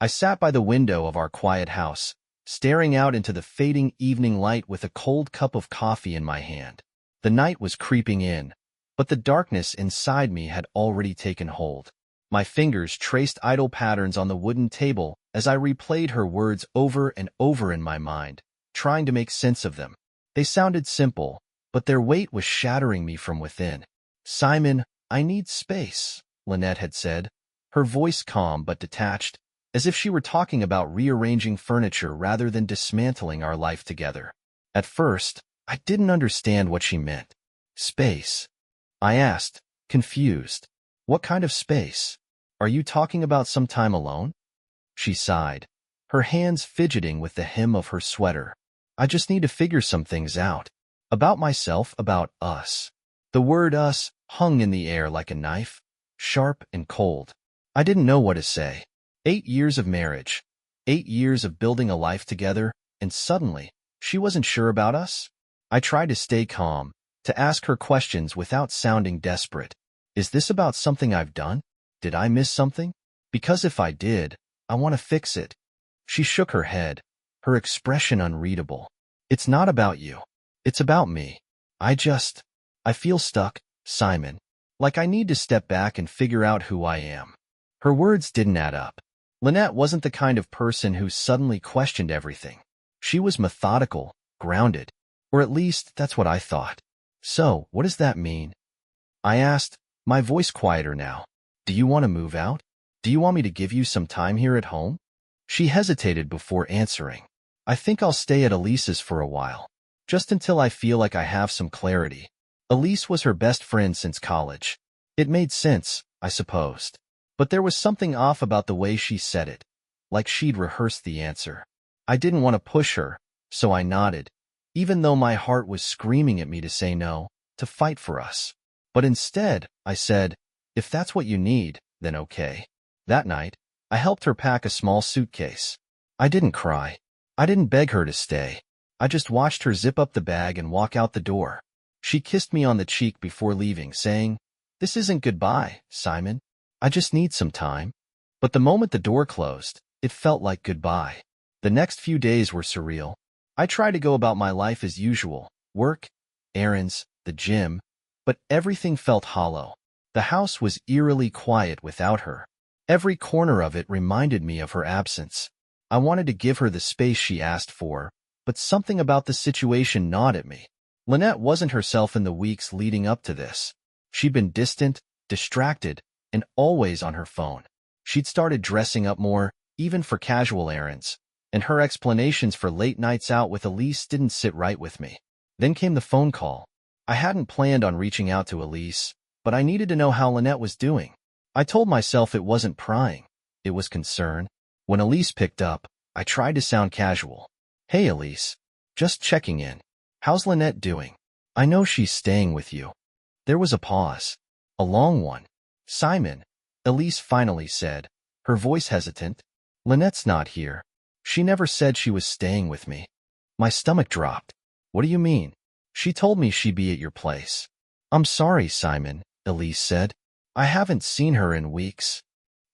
I sat by the window of our quiet house, staring out into the fading evening light with a cold cup of coffee in my hand. The night was creeping in, but the darkness inside me had already taken hold. My fingers traced idle patterns on the wooden table as I replayed her words over and over in my mind, trying to make sense of them. They sounded simple, but their weight was shattering me from within. "Simon, I need space," Lynette had said, her voice calm but detached, as if she were talking about rearranging furniture rather than dismantling our life together. At first, I didn't understand what she meant. "Space?" I asked, confused. "What kind of space? Are you talking about some time alone?" She sighed, her hands fidgeting with the hem of her sweater. "I just need to figure some things out. About myself, about us." The word us hung in the air like a knife, sharp and cold. I didn't know what to say. 8 years of marriage, 8 years of building a life together, and suddenly, she wasn't sure about us? I tried to stay calm, to ask her questions without sounding desperate. "Is this about something I've done? Did I miss something? Because if I did, I want to fix it." She shook her head, her expression unreadable. "It's not about you. It's about me. I feel stuck, Simon. Like I need to step back and figure out who I am." Her words didn't add up. Lynette wasn't the kind of person who suddenly questioned everything. She was methodical, grounded, or at least that's what I thought. "So, what does that mean?" I asked, my voice quieter now. "Do you want to move out? Do you want me to give you some time here at home?" She hesitated before answering. "I think I'll stay at Elise's for a while, just until I feel like I have some clarity." Elise was her best friend since college. It made sense, I supposed. But there was something off about the way she said it, like she'd rehearsed the answer. I didn't want to push her, so I nodded, even though my heart was screaming at me to say no, to fight for us. But instead, I said, "If that's what you need, then okay." That night, I helped her pack a small suitcase. I didn't cry. I didn't beg her to stay. I just watched her zip up the bag and walk out the door. She kissed me on the cheek before leaving, saying, "This isn't goodbye, Simon. I just need some time." But the moment the door closed, it felt like goodbye. The next few days were surreal. I tried to go about my life as usual, work, errands, the gym, but everything felt hollow. The house was eerily quiet without her. Every corner of it reminded me of her absence. I wanted to give her the space she asked for, but something about the situation gnawed at me. Lynette wasn't herself in the weeks leading up to this. She'd been distant, distracted, and always on her phone. She'd started dressing up more, even for casual errands, and her explanations for late nights out with Elise didn't sit right with me. Then came the phone call. I hadn't planned on reaching out to Elise, but I needed to know how Lynette was doing. I told myself it wasn't prying, it was concern. When Elise picked up, I tried to sound casual. "Hey Elise, just checking in. How's Lynette doing? I know she's staying with you." There was a pause. A long one. "Simon," Elise finally said, her voice hesitant. "Lynette's not here. She never said she was staying with me." My stomach dropped. "What do you mean?" "She told me she'd be at your place." "I'm sorry, Simon," Elise said. "I haven't seen her in weeks."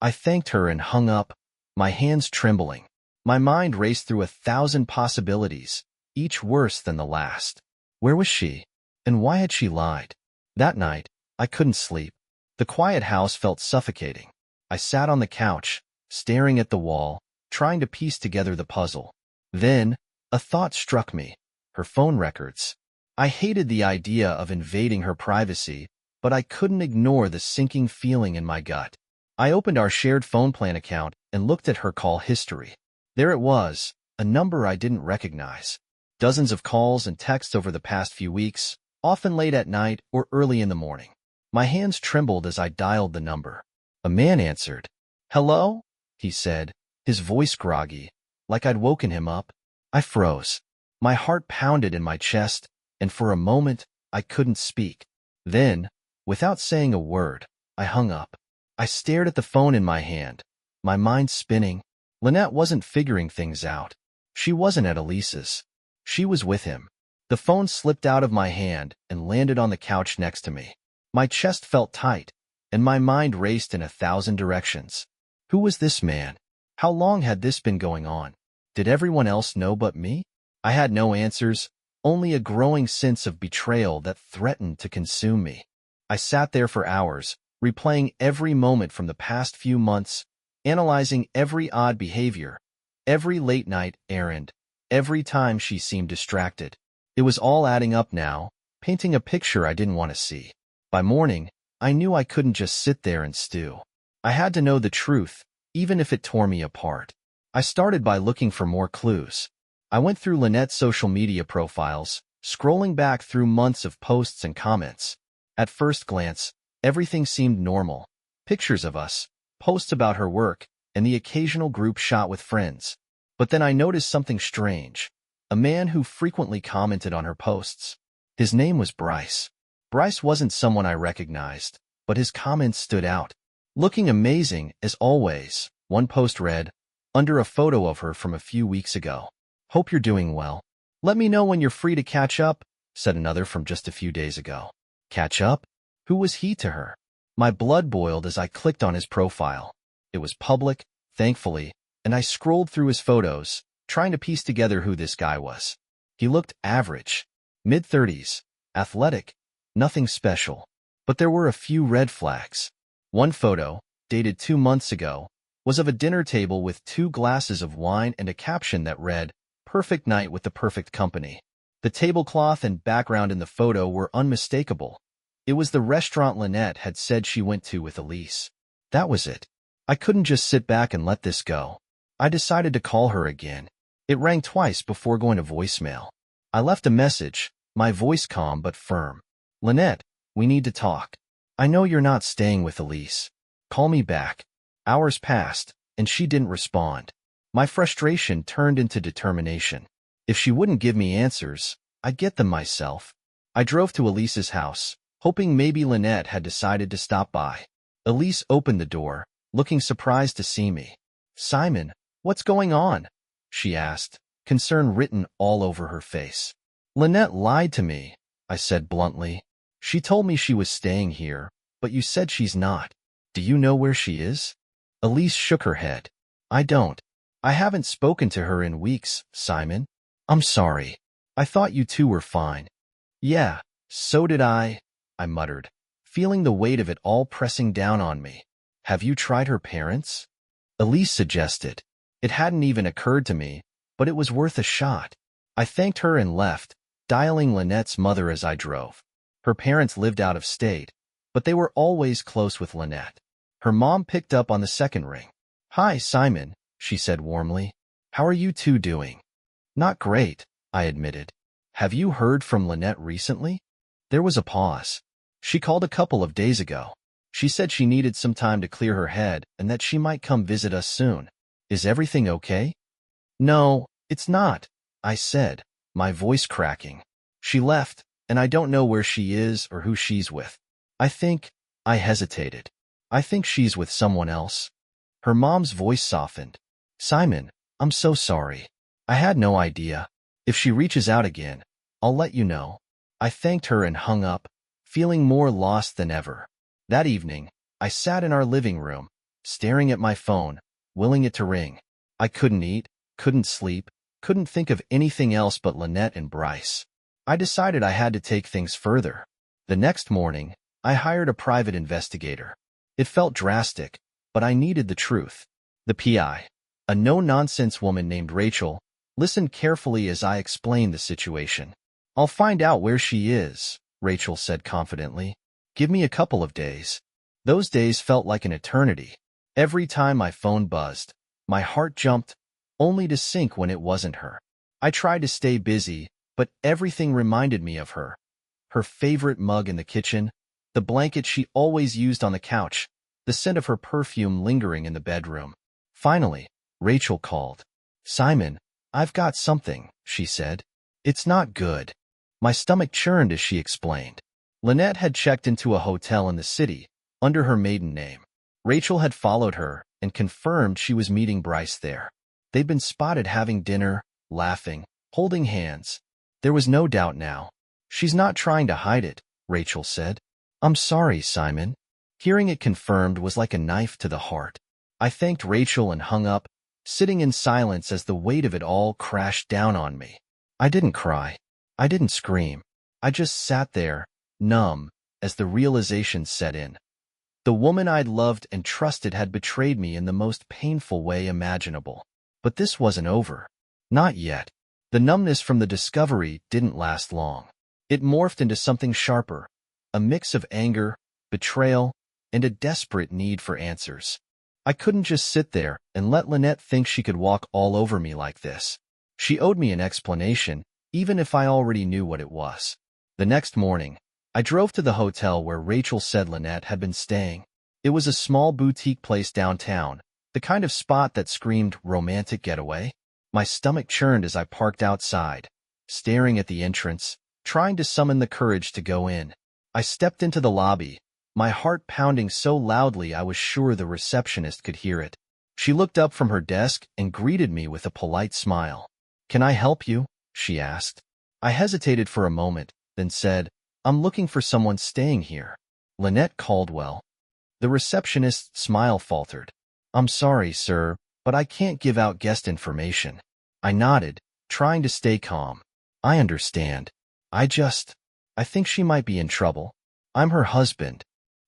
I thanked her and hung up, my hands trembling. My mind raced through 1,000 possibilities, each worse than the last. Where was she? And why had she lied? That night, I couldn't sleep. The quiet house felt suffocating. I sat on the couch, staring at the wall, trying to piece together the puzzle. Then, a thought struck me. Her phone records. I hated the idea of invading her privacy, but I couldn't ignore the sinking feeling in my gut. I opened our shared phone plan account and looked at her call history. There it was, a number I didn't recognize. Dozens of calls and texts over the past few weeks, often late at night or early in the morning. My hands trembled as I dialed the number. A man answered. "Hello?" he said, his voice groggy, like I'd woken him up. I froze. My heart pounded in my chest, and for a moment, I couldn't speak. Then, without saying a word, I hung up. I stared at the phone in my hand, my mind spinning. Lynette wasn't figuring things out. She wasn't at Elise's. She was with him. The phone slipped out of my hand and landed on the couch next to me. My chest felt tight, and my mind raced in 1,000 directions. Who was this man? How long had this been going on? Did everyone else know but me? I had no answers, only a growing sense of betrayal that threatened to consume me. I sat there for hours, replaying every moment from the past few months, analyzing every odd behavior, every late-night errand, every time she seemed distracted. It was all adding up now, painting a picture I didn't want to see. By morning, I knew I couldn't just sit there and stew. I had to know the truth, even if it tore me apart. I started by looking for more clues. I went through Lynette's social media profiles, scrolling back through months of posts and comments. At first glance, everything seemed normal. Pictures of us, posts about her work, and the occasional group shot with friends. But then I noticed something strange. A man who frequently commented on her posts. His name was Bryce. Bryce wasn't someone I recognized, but his comments stood out. Looking amazing, as always, one post read, under a photo of her from a few weeks ago. Hope you're doing well. Let me know when you're free to catch up, said another from just a few days ago. Catch up? Who was he to her? My blood boiled as I clicked on his profile. It was public, thankfully, and I scrolled through his photos, trying to piece together who this guy was. He looked average. Mid-30s, athletic, nothing special. But there were a few red flags. One photo, dated 2 months ago, was of a dinner table with 2 glasses of wine and a caption that read, "Perfect night with the perfect company." The tablecloth and background in the photo were unmistakable. It was the restaurant Lynette had said she went to with Elise. That was it. I couldn't just sit back and let this go. I decided to call her again. It rang twice before going to voicemail. I left a message, my voice calm but firm. Lynette, we need to talk. I know you're not staying with Elise. Call me back. Hours passed, and she didn't respond. My frustration turned into determination. If she wouldn't give me answers, I'd get them myself. I drove to Elise's house, hoping maybe Lynette had decided to stop by. Elise opened the door, looking surprised to see me. "Simon, what's going on?" she asked, concern written all over her face. "Lynette lied to me," I said bluntly. "She told me she was staying here, but you said she's not. Do you know where she is?" Elise shook her head. "I don't. I haven't spoken to her in weeks, Simon. I'm sorry. I thought you two were fine." "Yeah, so did I muttered, feeling the weight of it all pressing down on me. "Have you tried her parents?" Elise suggested. It hadn't even occurred to me, but it was worth a shot. I thanked her and left, dialing Lynette's mother as I drove. Her parents lived out of state, but they were always close with Lynette. Her mom picked up on the second ring. "Hi, Simon," she said warmly. "How are you two doing?" "Not great," I admitted. "Have you heard from Lynette recently?" There was a pause. "She called a couple of days ago. She said she needed some time to clear her head and that she might come visit us soon. Is everything okay?" "No, it's not," I said, my voice cracking. "She left, and I don't know where she is or who she's with. I hesitated. I think she's with someone else." Her mom's voice softened. "Simon, I'm so sorry. I had no idea. If she reaches out again, I'll let you know." I thanked her and hung up, feeling more lost than ever. That evening, I sat in our living room, staring at my phone, willing it to ring. I couldn't eat, couldn't sleep, couldn't think of anything else but Lynette and Bryce. I decided I had to take things further. The next morning, I hired a private investigator. It felt drastic, but I needed the truth. The PI, a no-nonsense woman named Rachel, listened carefully as I explained the situation. "I'll find out where she is," Rachel said confidently. "Give me a couple of days." Those days felt like an eternity. Every time my phone buzzed, my heart jumped, only to sink when it wasn't her. I tried to stay busy, but everything reminded me of her. Her favorite mug in the kitchen, the blanket she always used on the couch, the scent of her perfume lingering in the bedroom. Finally, Rachel called. "Simon, I've got something," she said. "It's not good." My stomach churned as she explained. Lynette had checked into a hotel in the city, under her maiden name. Rachel had followed her and confirmed she was meeting Bryce there. They'd been spotted having dinner, laughing, holding hands. There was no doubt now. "She's not trying to hide it," Rachel said. "I'm sorry, Simon." Hearing it confirmed was like a knife to the heart. I thanked Rachel and hung up, sitting in silence as the weight of it all crashed down on me. I didn't cry. I didn't scream. I just sat there, numb, as the realization set in. The woman I'd loved and trusted had betrayed me in the most painful way imaginable. But this wasn't over. Not yet. The numbness from the discovery didn't last long. It morphed into something sharper, a mix of anger, betrayal, and a desperate need for answers. I couldn't just sit there and let Lynette think she could walk all over me like this. She owed me an explanation, even if I already knew what it was. The next morning, I drove to the hotel where Rachel said Lynette had been staying. It was a small boutique place downtown, the kind of spot that screamed romantic getaway. My stomach churned as I parked outside, staring at the entrance, trying to summon the courage to go in. I stepped into the lobby, my heart pounding so loudly I was sure the receptionist could hear it. She looked up from her desk and greeted me with a polite smile. "Can I help you?" she asked. I hesitated for a moment, then said, "I'm looking for someone staying here." "Lynette Caldwell." The receptionist's smile faltered. "I'm sorry, sir, but I can't give out guest information." I nodded, trying to stay calm. "I understand. I think she might be in trouble. I'm her husband."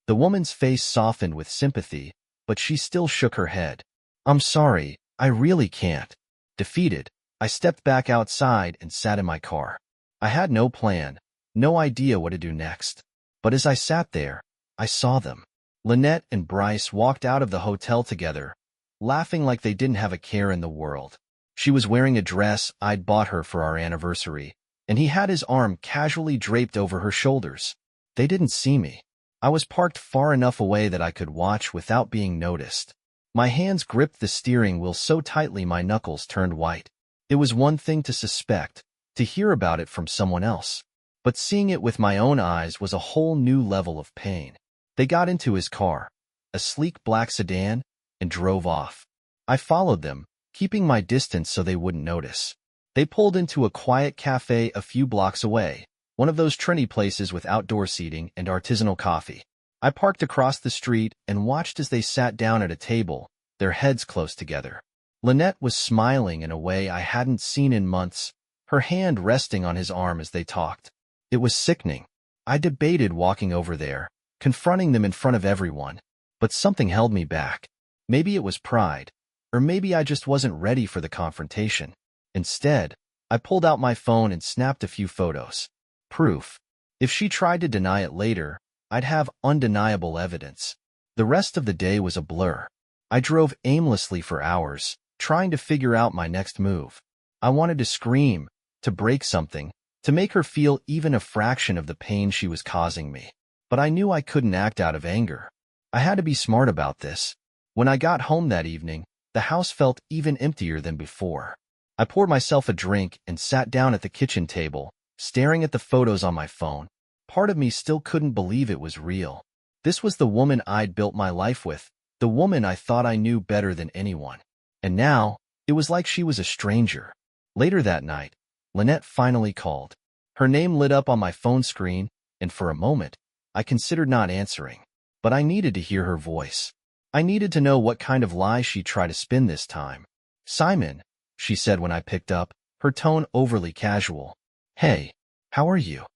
The woman's face softened with sympathy, but she still shook her head. "I'm sorry, I really can't." Defeated, I stepped back outside and sat in my car. I had no plan, no idea what to do next. But as I sat there, I saw them. Lynette and Bryce walked out of the hotel together, laughing like they didn't have a care in the world. She was wearing a dress I'd bought her for our anniversary, and he had his arm casually draped over her shoulders. They didn't see me. I was parked far enough away that I could watch without being noticed. My hands gripped the steering wheel so tightly my knuckles turned white. It was one thing to suspect, to hear about it from someone else. But seeing it with my own eyes was a whole new level of pain. They got into his car, a sleek black sedan, and drove off. I followed them, keeping my distance so they wouldn't notice. They pulled into a quiet cafe a few blocks away, one of those trendy places with outdoor seating and artisanal coffee. I parked across the street and watched as they sat down at a table, their heads close together. Lynette was smiling in a way I hadn't seen in months, her hand resting on his arm as they talked. It was sickening. I debated walking over there, confronting them in front of everyone, but something held me back. Maybe it was pride, or maybe I just wasn't ready for the confrontation. Instead, I pulled out my phone and snapped a few photos. Proof. If she tried to deny it later, I'd have undeniable evidence. The rest of the day was a blur. I drove aimlessly for hours, trying to figure out my next move. I wanted to scream, to break something, to make her feel even a fraction of the pain she was causing me. But I knew I couldn't act out of anger. I had to be smart about this. When I got home that evening, the house felt even emptier than before. I poured myself a drink and sat down at the kitchen table, staring at the photos on my phone. Part of me still couldn't believe it was real. This was the woman I'd built my life with, the woman I thought I knew better than anyone. And now, it was like she was a stranger. Later that night, Lynette finally called. Her name lit up on my phone screen, and for a moment, I considered not answering. But I needed to hear her voice. I needed to know what kind of lie she'd try to spin this time. "Simon," she said when I picked up, her tone overly casual. "Hey, how are you?"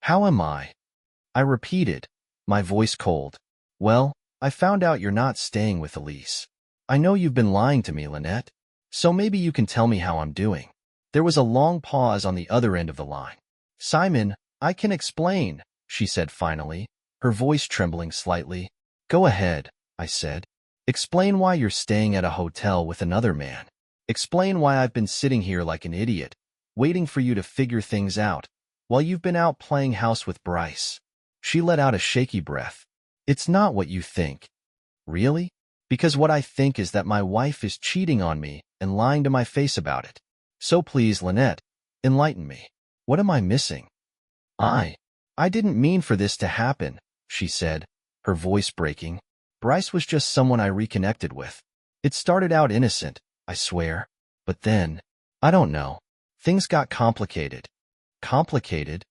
"How am I?" I repeated, my voice cold. "Well, I found out you're not staying with Elise. I know you've been lying to me, Lynette. So maybe you can tell me how I'm doing." There was a long pause on the other end of the line. "Simon, I can explain," she said finally, her voice trembling slightly. "Go ahead," I said. "Explain why you're staying at a hotel with another man. Explain why I've been sitting here like an idiot, waiting for you to figure things out, while you've been out playing house with Bryce." She let out a shaky breath. "It's not what you think." "Really?" "Because what I think is that my wife is cheating on me and lying to my face about it. So please, Lynette, enlighten me. What am I missing?" I didn't mean for this to happen," she said, her voice breaking. "Bryce was just someone I reconnected with. It started out innocent, I swear. But then, I don't know. Things got complicated." "Complicated?"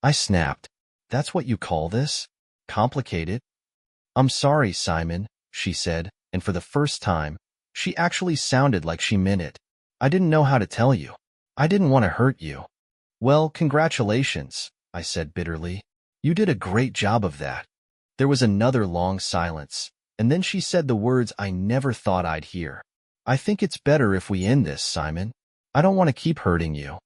I snapped. "That's what you call this? Complicated?" "I'm sorry, Simon," she said, and for the first time, She actually sounded like she meant it. I didn't know how to tell you. I didn't want to hurt you. Well, congratulations, I said bitterly. You did a great job of that. There was another long silence, and then she said the words I never thought I'd hear. I think it's better if we end this, Simon. I don't want to keep hurting you.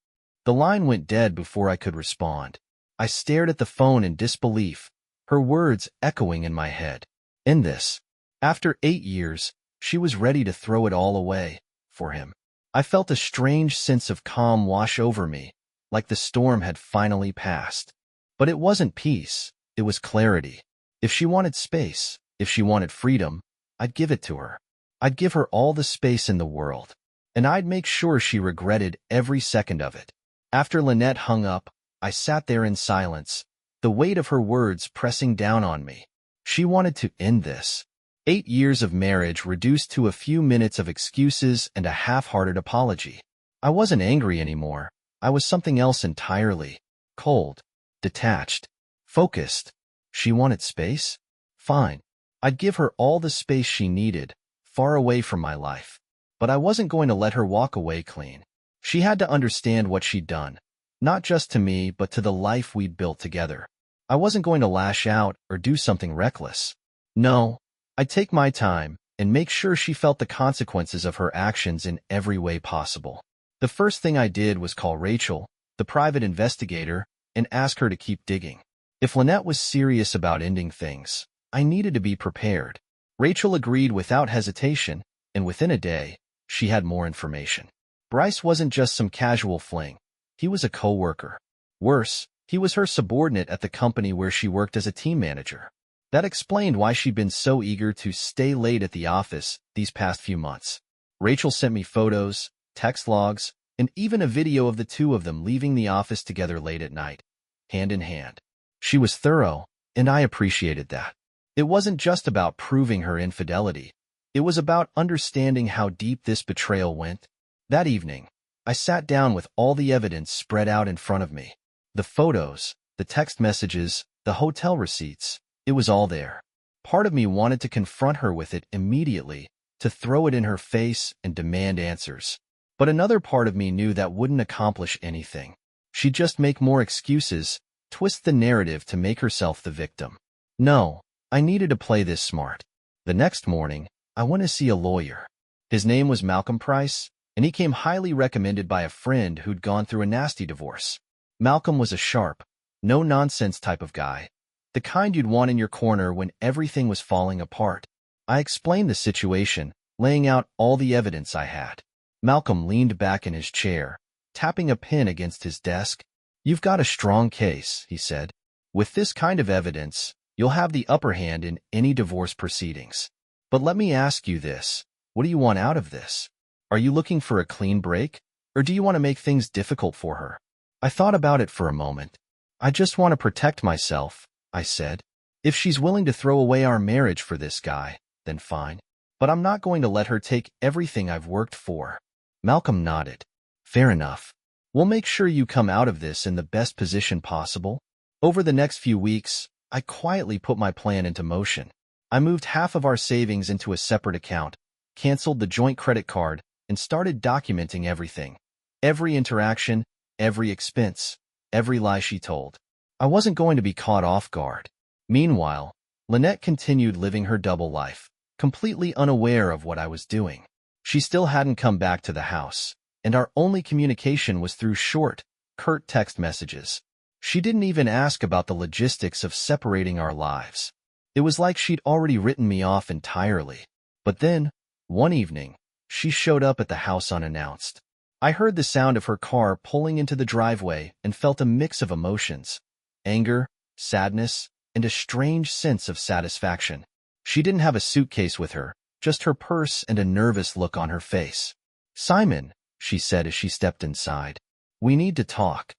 The line went dead before I could respond. I stared at the phone in disbelief, her words echoing in my head. End this. After 8 years, she was ready to throw it all away for him. I felt a strange sense of calm wash over me, like the storm had finally passed. But it wasn't peace, it was clarity. If she wanted space, if she wanted freedom, I'd give it to her. I'd give her all the space in the world, and I'd make sure she regretted every second of it. After Lynette hung up, I sat there in silence, the weight of her words pressing down on me. She wanted to end this. 8 years of marriage reduced to a few minutes of excuses and a half-hearted apology. I wasn't angry anymore. I was something else entirely. Cold, detached, focused. She wanted space? Fine. I'd give her all the space she needed, far away from my life. But I wasn't going to let her walk away clean. She had to understand what she'd done, not just to me, but to the life we'd built together. I wasn't going to lash out or do something reckless. No, I'd take my time and make sure she felt the consequences of her actions in every way possible. The first thing I did was call Rachel, the private investigator, and ask her to keep digging. If Lynette was serious about ending things, I needed to be prepared. Rachel agreed without hesitation, and within a day, she had more information. Bryce wasn't just some casual fling. He was a co-worker. Worse, he was her subordinate at the company where she worked as a team manager. That explained why she'd been so eager to stay late at the office these past few months. Rachel sent me photos, text logs, and even a video of the two of them leaving the office together late at night, hand in hand. She was thorough, and I appreciated that. It wasn't just about proving her infidelity. It was about understanding how deep this betrayal went. That evening, I sat down with all the evidence spread out in front of me. The photos, the text messages, the hotel receipts. It was all there. Part of me wanted to confront her with it immediately, to throw it in her face and demand answers. But another part of me knew that wouldn't accomplish anything. She'd just make more excuses, twist the narrative to make herself the victim. No, I needed to play this smart. The next morning, I went to see a lawyer. His name was Malcolm Price, and he came highly recommended by a friend who'd gone through a nasty divorce. Malcolm was a sharp, no-nonsense type of guy, the kind you'd want in your corner when everything was falling apart. I explained the situation, laying out all the evidence I had. Malcolm leaned back in his chair, tapping a pen against his desk. "You've got a strong case," he said. "With this kind of evidence, you'll have the upper hand in any divorce proceedings. But let me ask you this. What do you want out of this? Are you looking for a clean break, or do you want to make things difficult for her?" I thought about it for a moment. "I just want to protect myself," I said. "If she's willing to throw away our marriage for this guy, then fine. But I'm not going to let her take everything I've worked for." Malcolm nodded. "Fair enough. We'll make sure you come out of this in the best position possible." Over the next few weeks, I quietly put my plan into motion. I moved half of our savings into a separate account, canceled the joint credit card, and started documenting everything. Every interaction, every expense, every lie she told. I wasn't going to be caught off guard. Meanwhile, Lynette continued living her double life, completely unaware of what I was doing. She still hadn't come back to the house, and our only communication was through short, curt text messages. She didn't even ask about the logistics of separating our lives. It was like she'd already written me off entirely. But then, one evening, she showed up at the house unannounced. I heard the sound of her car pulling into the driveway and felt a mix of emotions: anger, sadness, and a strange sense of satisfaction. She didn't have a suitcase with her, just her purse and a nervous look on her face. "Simon," she said as she stepped inside, "we need to talk."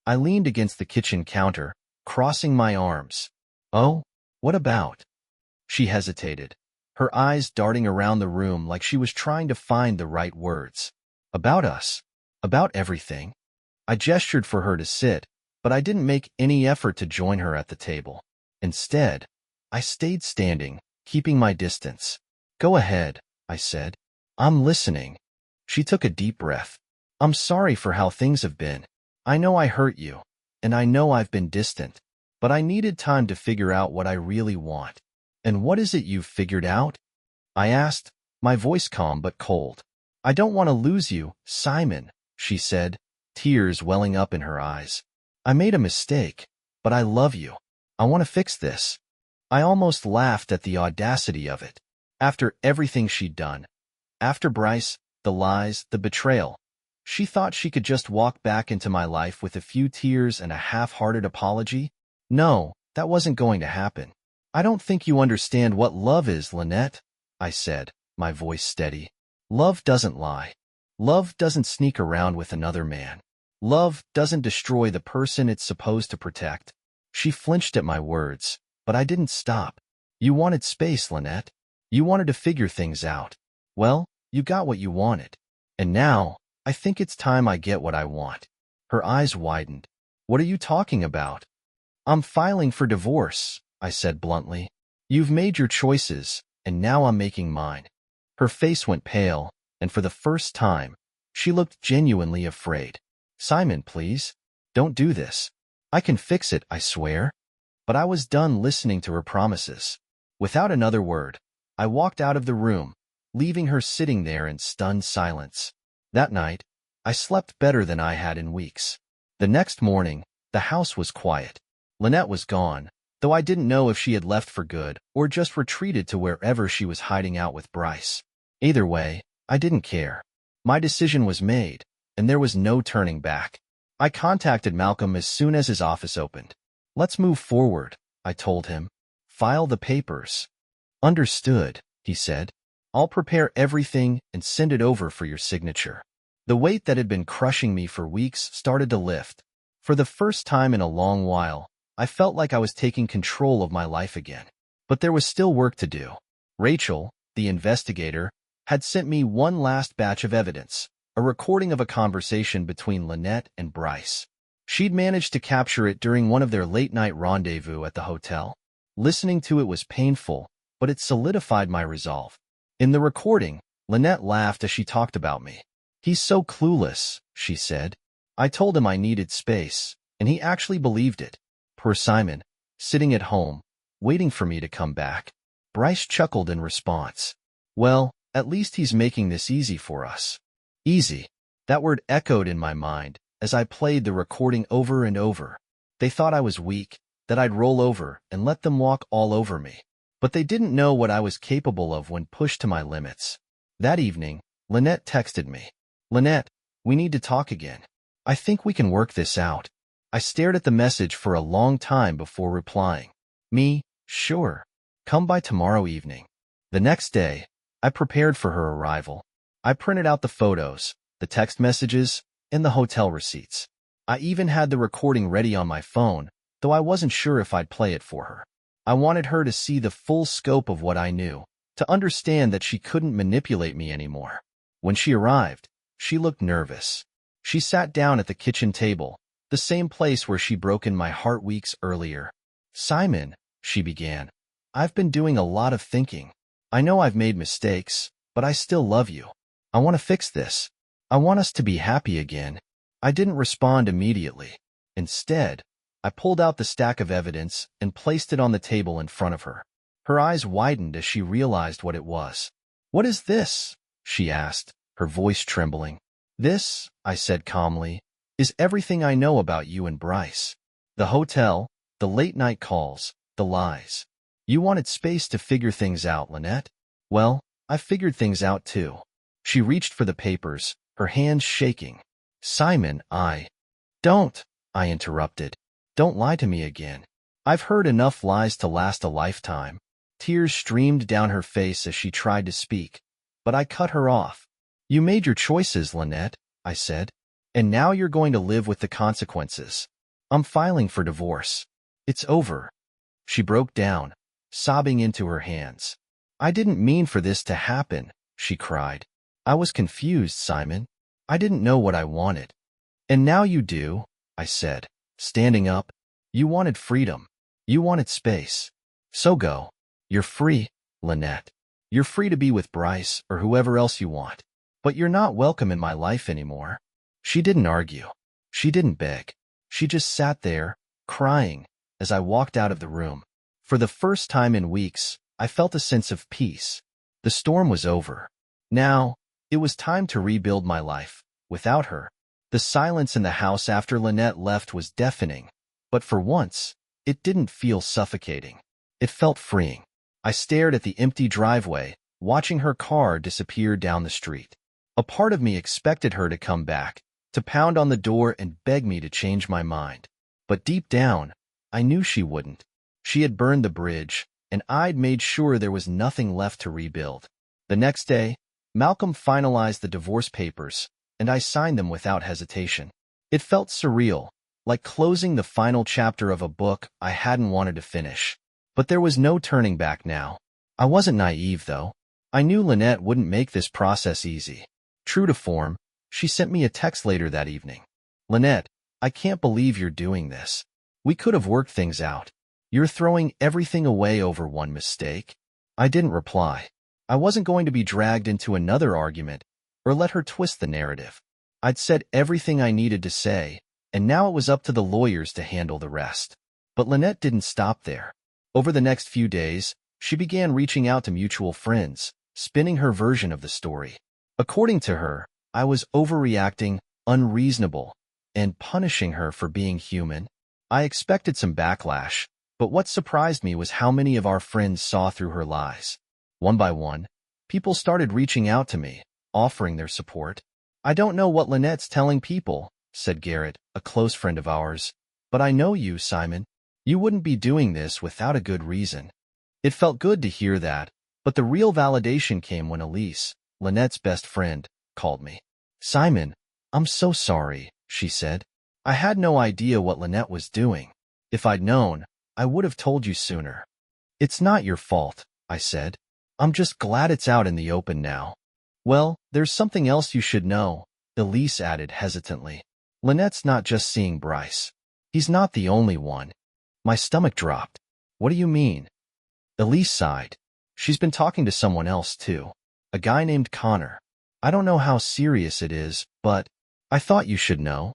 I leaned against the kitchen counter, crossing my arms. "Oh, what about?" She hesitated, her eyes darting around the room like she was trying to find the right words. "About us. About everything." I gestured for her to sit, but I didn't make any effort to join her at the table. Instead, I stayed standing, keeping my distance. "Go ahead," I said. I'm listening. She took a deep breath. I'm sorry for how things have been. I know I hurt you, and I know I've been distant, but I needed time to figure out what I really want. And what is it you've figured out? I asked, my voice calm but cold. I don't want to lose you, Simon, she said, tears welling up in her eyes. I made a mistake, but I love you. I want to fix this. I almost laughed at the audacity of it. After everything she'd done, after Bryce, the lies, the betrayal, she thought she could just walk back into my life with a few tears and a half-hearted apology? No, that wasn't going to happen. I don't think you understand what love is, Lynette, I said, my voice steady. Love doesn't lie. Love doesn't sneak around with another man. Love doesn't destroy the person it's supposed to protect. She flinched at my words, but I didn't stop. You wanted space, Lynette. You wanted to figure things out. Well, you got what you wanted. And now, I think it's time I get what I want. Her eyes widened. What are you talking about? I'm filing for divorce, I said bluntly. You've made your choices, and now I'm making mine. Her face went pale, and for the first time, she looked genuinely afraid. Simon, please, don't do this. I can fix it, I swear. But I was done listening to her promises. Without another word, I walked out of the room, leaving her sitting there in stunned silence. That night, I slept better than I had in weeks. The next morning, the house was quiet. Lynette was gone, though I didn't know if she had left for good or just retreated to wherever she was hiding out with Bryce. Either way, I didn't care. My decision was made, and there was no turning back. I contacted Malcolm as soon as his office opened. Let's move forward, I told him. File the papers. Understood, he said. I'll prepare everything and send it over for your signature. The weight that had been crushing me for weeks started to lift. For the first time in a long while, I felt like I was taking control of my life again. But there was still work to do. Rachel, the investigator, had sent me one last batch of evidence, a recording of a conversation between Lynette and Bryce. She'd managed to capture it during one of their late-night rendezvous at the hotel. Listening to it was painful, but it solidified my resolve. In the recording, Lynette laughed as she talked about me. He's so clueless, she said. I told him I needed space, and he actually believed it. Poor Simon, sitting at home, waiting for me to come back. Bryce chuckled in response. Well, at least he's making this easy for us. Easy. That word echoed in my mind as I played the recording over and over. They thought I was weak, that I'd roll over and let them walk all over me. But they didn't know what I was capable of when pushed to my limits. That evening, Lynette texted me. Lynette, we need to talk again. I think we can work this out. I stared at the message for a long time before replying. Me, sure. Come by tomorrow evening. The next day, I prepared for her arrival. I printed out the photos, the text messages, and the hotel receipts. I even had the recording ready on my phone, though I wasn't sure if I'd play it for her. I wanted her to see the full scope of what I knew, to understand that she couldn't manipulate me anymore. When she arrived, she looked nervous. She sat down at the kitchen table, the same place where she'd broken my heart weeks earlier. Simon, she began, I've been doing a lot of thinking. I know I've made mistakes, but I still love you. I want to fix this. I want us to be happy again. I didn't respond immediately. Instead, I pulled out the stack of evidence and placed it on the table in front of her. Her eyes widened as she realized what it was. What is this? She asked, her voice trembling. This, I said calmly, is everything I know about you and Bryce. The hotel, the late-night calls, the lies. You wanted space to figure things out, Lynette. Well, I figured things out too. She reached for the papers, her hands shaking. Simon, Don't, I interrupted. Don't lie to me again. I've heard enough lies to last a lifetime. Tears streamed down her face as she tried to speak, but I cut her off. You made your choices, Lynette, I said, and now you're going to live with the consequences. I'm filing for divorce. It's over. She broke down, sobbing into her hands. I didn't mean for this to happen, she cried. I was confused, Simon. I didn't know what I wanted. And now you do, I said, standing up. You wanted freedom. You wanted space. So go. You're free, Lynette. You're free to be with Bryce or whoever else you want, but you're not welcome in my life anymore." She didn't argue. She didn't beg. She just sat there, crying, as I walked out of the room. For the first time in weeks, I felt a sense of peace. The storm was over. Now, it was time to rebuild my life, without her. The silence in the house after Lynette left was deafening, but for once, it didn't feel suffocating. It felt freeing. I stared at the empty driveway, watching her car disappear down the street. A part of me expected her to come back, to pound on the door and beg me to change my mind. But deep down, I knew she wouldn't. She had burned the bridge, and I'd made sure there was nothing left to rebuild. The next day, Malcolm finalized the divorce papers, and I signed them without hesitation. It felt surreal, like closing the final chapter of a book I hadn't wanted to finish. But there was no turning back now. I wasn't naive, though. I knew Lynette wouldn't make this process easy. True to form, she sent me a text later that evening. "Lynette, I can't believe you're doing this. We could have worked things out. You're throwing everything away over one mistake." I didn't reply. I wasn't going to be dragged into another argument or let her twist the narrative. I'd said everything I needed to say, and now it was up to the lawyers to handle the rest. But Lynette didn't stop there. Over the next few days, she began reaching out to mutual friends, spinning her version of the story. According to her, I was overreacting, unreasonable, and punishing her for being human. I expected some backlash, but what surprised me was how many of our friends saw through her lies. One by one, people started reaching out to me, offering their support. "I don't know what Lynette's telling people," said Garrett, a close friend of ours, "but I know you, Simon. You wouldn't be doing this without a good reason." It felt good to hear that, but the real validation came when Elise, Lynette's best friend, called me. "Simon, I'm so sorry," she said. "I had no idea what Lynette was doing. If I'd known, I would have told you sooner." "It's not your fault," I said. "I'm just glad it's out in the open now." "Well, there's something else you should know," Elise added hesitantly. "Lynette's not just seeing Bryce. He's not the only one." My stomach dropped. "What do you mean?" Elise sighed. "She's been talking to someone else, too. A guy named Connor. I don't know how serious it is, but I thought you should know."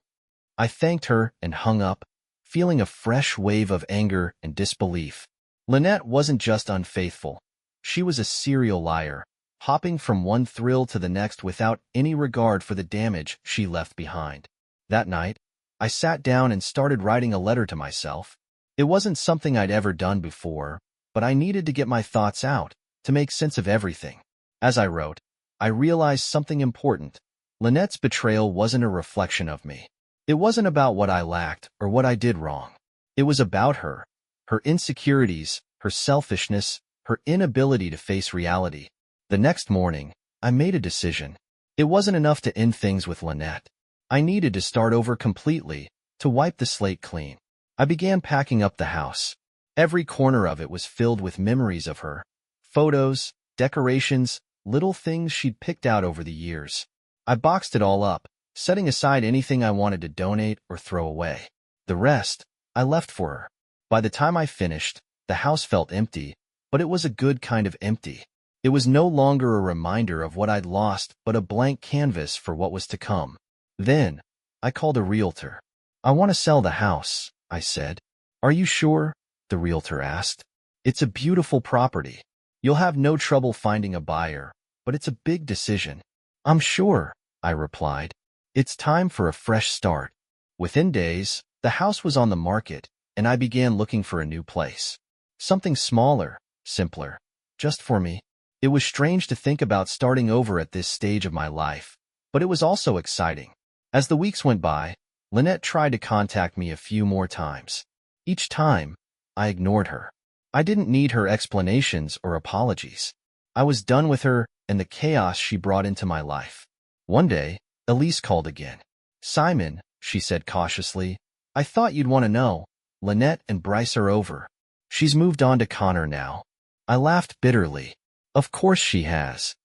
I thanked her and hung up, feeling a fresh wave of anger and disbelief. Lynette wasn't just unfaithful. She was a serial liar, hopping from one thrill to the next without any regard for the damage she left behind. That night, I sat down and started writing a letter to myself. It wasn't something I'd ever done before, but I needed to get my thoughts out, to make sense of everything. As I wrote, I realized something important. Lynette's betrayal wasn't a reflection of me. It wasn't about what I lacked or what I did wrong. It was about her, her insecurities, her selfishness, her inability to face reality. The next morning, I made a decision. It wasn't enough to end things with Lynette. I needed to start over completely, to wipe the slate clean. I began packing up the house. Every corner of it was filled with memories of her. Photos, decorations, little things she'd picked out over the years. I boxed it all up, setting aside anything I wanted to donate or throw away. The rest, I left for her. By the time I finished, the house felt empty, but it was a good kind of empty. It was no longer a reminder of what I'd lost, but a blank canvas for what was to come. Then, I called a realtor. "I want to sell the house," I said. "Are you sure?" the realtor asked. "It's a beautiful property. You'll have no trouble finding a buyer, but it's a big decision." "I'm sure," I replied. "It's time for a fresh start." Within days, the house was on the market, and I began looking for a new place. Something smaller, simpler, just for me. It was strange to think about starting over at this stage of my life, but it was also exciting. As the weeks went by, Lynette tried to contact me a few more times. Each time, I ignored her. I didn't need her explanations or apologies. I was done with her and the chaos she brought into my life. One day, Elise called again. "Simon," she said cautiously, "I thought you'd want to know. Lynette and Bryce are over. She's moved on to Connor now." I laughed bitterly. "Of course she has."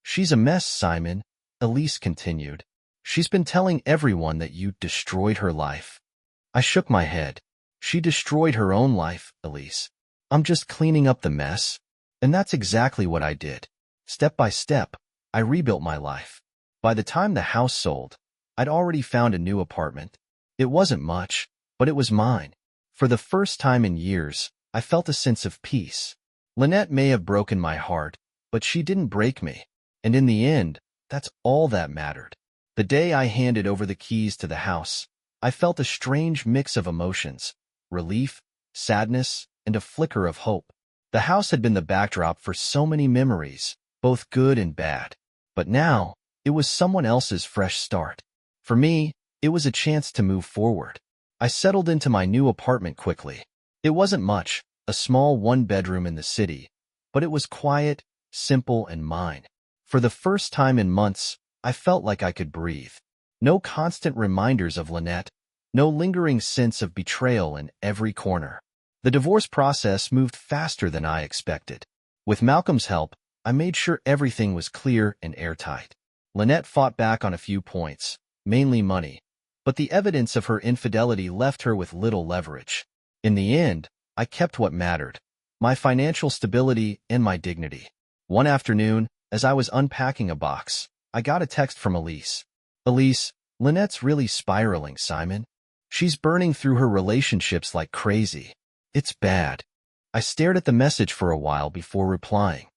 "She's a mess, Simon," Elise continued. "She's been telling everyone that you destroyed her life." I shook my head. "She destroyed her own life, Elise. I'm just cleaning up the mess." And that's exactly what I did. Step by step, I rebuilt my life. By the time the house sold, I'd already found a new apartment. It wasn't much, but it was mine. For the first time in years, I felt a sense of peace. Lynette may have broken my heart, but she didn't break me. And in the end, that's all that mattered. The day I handed over the keys to the house, I felt a strange mix of emotions: relief, sadness, and a flicker of hope. The house had been the backdrop for so many memories, both good and bad. But now, it was someone else's fresh start. For me, it was a chance to move forward. I settled into my new apartment quickly. It wasn't much, a small one-bedroom in the city, but it was quiet, simple, and mine. For the first time in months, I felt like I could breathe. No constant reminders of Lynette, no lingering sense of betrayal in every corner. The divorce process moved faster than I expected. With Malcolm's help, I made sure everything was clear and airtight. Lynette fought back on a few points, mainly money, but the evidence of her infidelity left her with little leverage. In the end, I kept what mattered: my financial stability and my dignity. One afternoon, as I was unpacking a box, I got a text from Elise. "Elise, Lynette's really spiraling, Simon. She's burning through her relationships like crazy. It's bad." I stared at the message for a while before replying.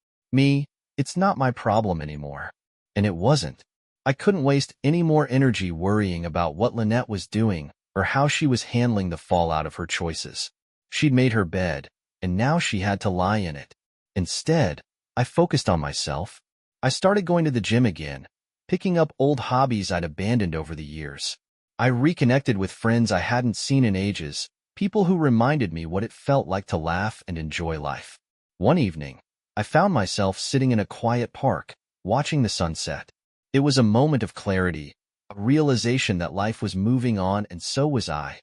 It's not my problem anymore. And it wasn't. I couldn't waste any more energy worrying about what Lynette was doing or how she was handling the fallout of her choices. She'd made her bed, and now she had to lie in it. Instead, I focused on myself. I started going to the gym again, picking up old hobbies I'd abandoned over the years. I reconnected with friends I hadn't seen in ages, people who reminded me what it felt like to laugh and enjoy life. One evening, I found myself sitting in a quiet park, watching the sunset. It was a moment of clarity, a realization that life was moving on and so was I.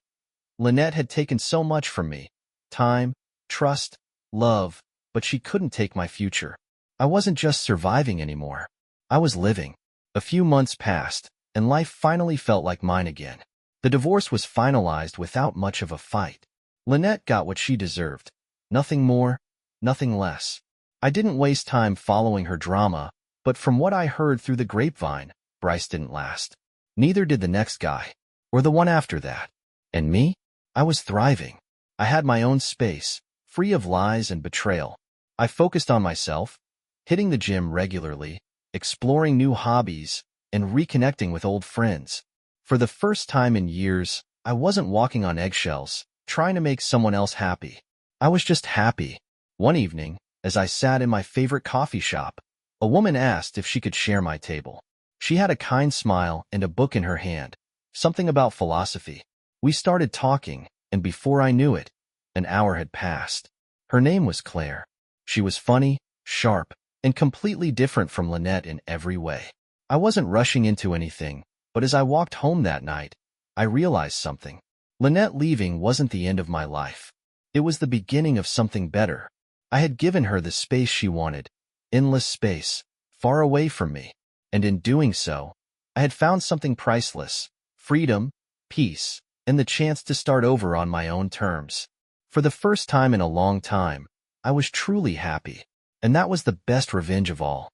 Lynette had taken so much from me: time, trust, love, but she couldn't take my future. I wasn't just surviving anymore. I was living. A few months passed, and life finally felt like mine again. The divorce was finalized without much of a fight. Lynette got what she deserved. Nothing more, nothing less. I didn't waste time following her drama, but from what I heard through the grapevine, Bryce didn't last. Neither did the next guy, or the one after that. And me? I was thriving. I had my own space, free of lies and betrayal. I focused on myself, hitting the gym regularly, exploring new hobbies, and reconnecting with old friends. For the first time in years, I wasn't walking on eggshells, trying to make someone else happy. I was just happy. One evening, as I sat in my favorite coffee shop, a woman asked if she could share my table. She had a kind smile and a book in her hand, something about philosophy. We started talking, and before I knew it, an hour had passed. Her name was Claire. She was funny, sharp, and completely different from Lynette in every way. I wasn't rushing into anything, but as I walked home that night, I realized something. Lynette leaving wasn't the end of my life. It was the beginning of something better. I had given her the space she wanted, endless space, far away from me. And in doing so, I had found something priceless: freedom, peace, and the chance to start over on my own terms. For the first time in a long time, I was truly happy. And that was the best revenge of all.